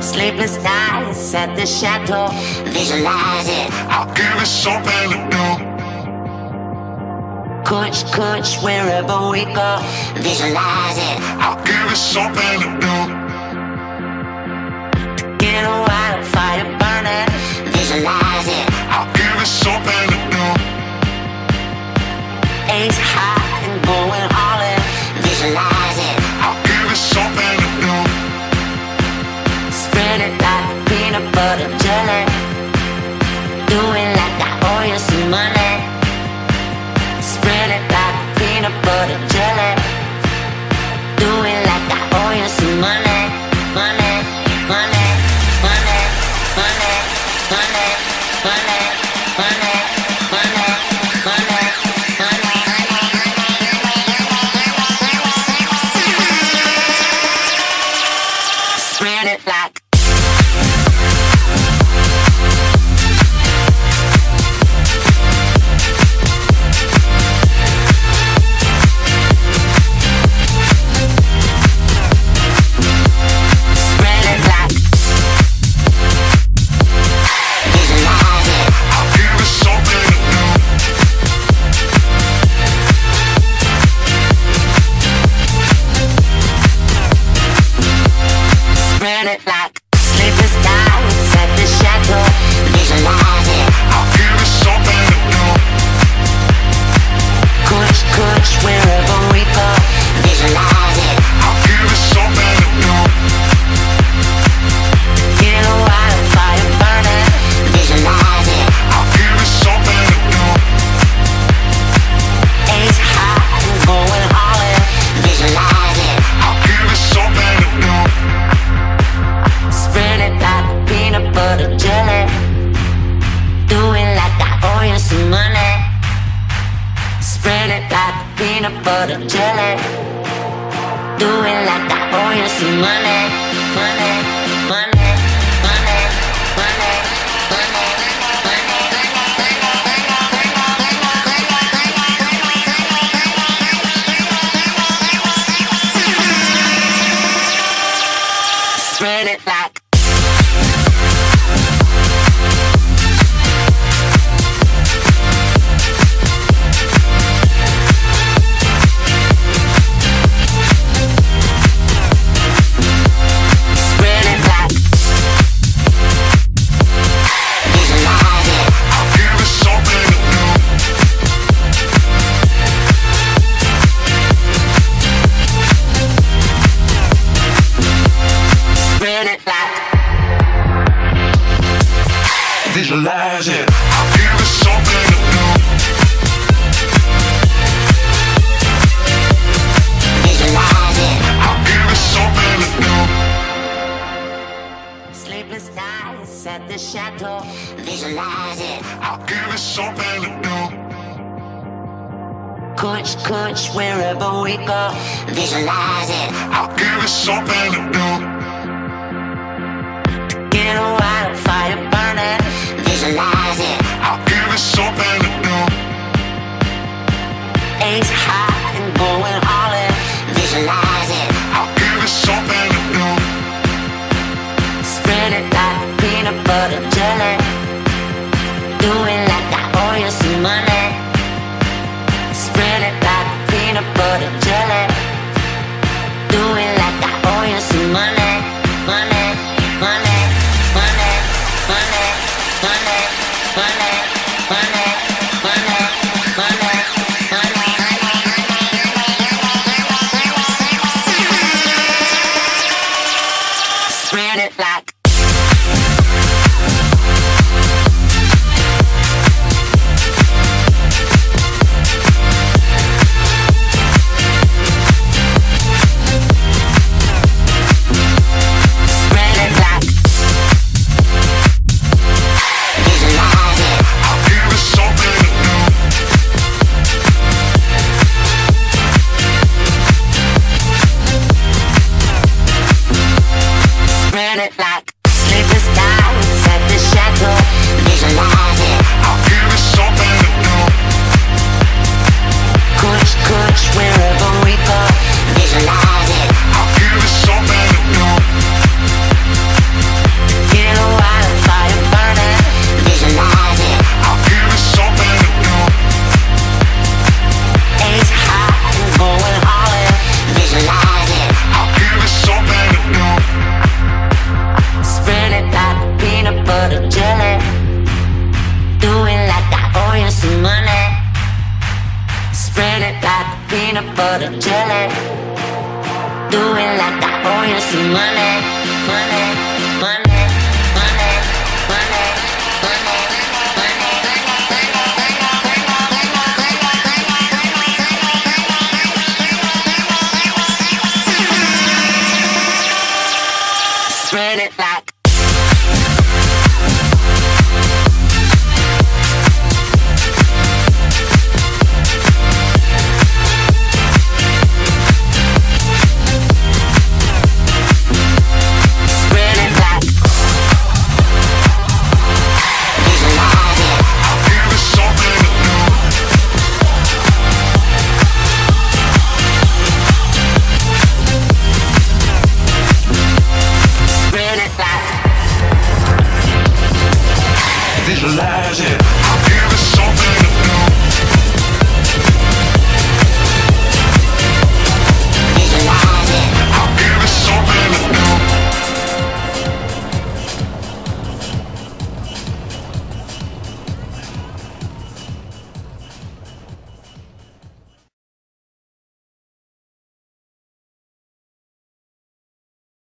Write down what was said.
Sleepless nights at the chateau, visualize it. I'll give it something to do. Coach, wherever we go, visualize it. I'll give it something to do. Get a wildfire burning, visualize it. I'll give it something to do. Ace high and going all in, visualize it. I'll give it something to do. Spread it like peanut butter jelly. Do it like I owe you some money. Spread it like peanut butter jelly. Do it like I owe you some money. Money, money, money, money, money, money, money, money, money, money. Spread it like. Butter jelly. Do it like I owe you some money. Money, money, money, money, money, money. Spread it like. Visualize it. I'll give it something to do. Visualize it. I'll give it something to do. Sleepless nights at the chateau. Visualize it. I'll give it something to do. Coach, wherever we go. Visualize it. I'll give it something to do. Get a wildfire burning. Visualize it. I'll give it something to do. Ace high and going all in. Visualize it. I'll give it something to do. Spread it like peanut butter jelly. Do it like I owe you some money. Spread it like peanut butter jelly. Do it like I owe you some money. Money, money, money, money, money, money. peanut butter jelly. Do it like I owe you some money, money.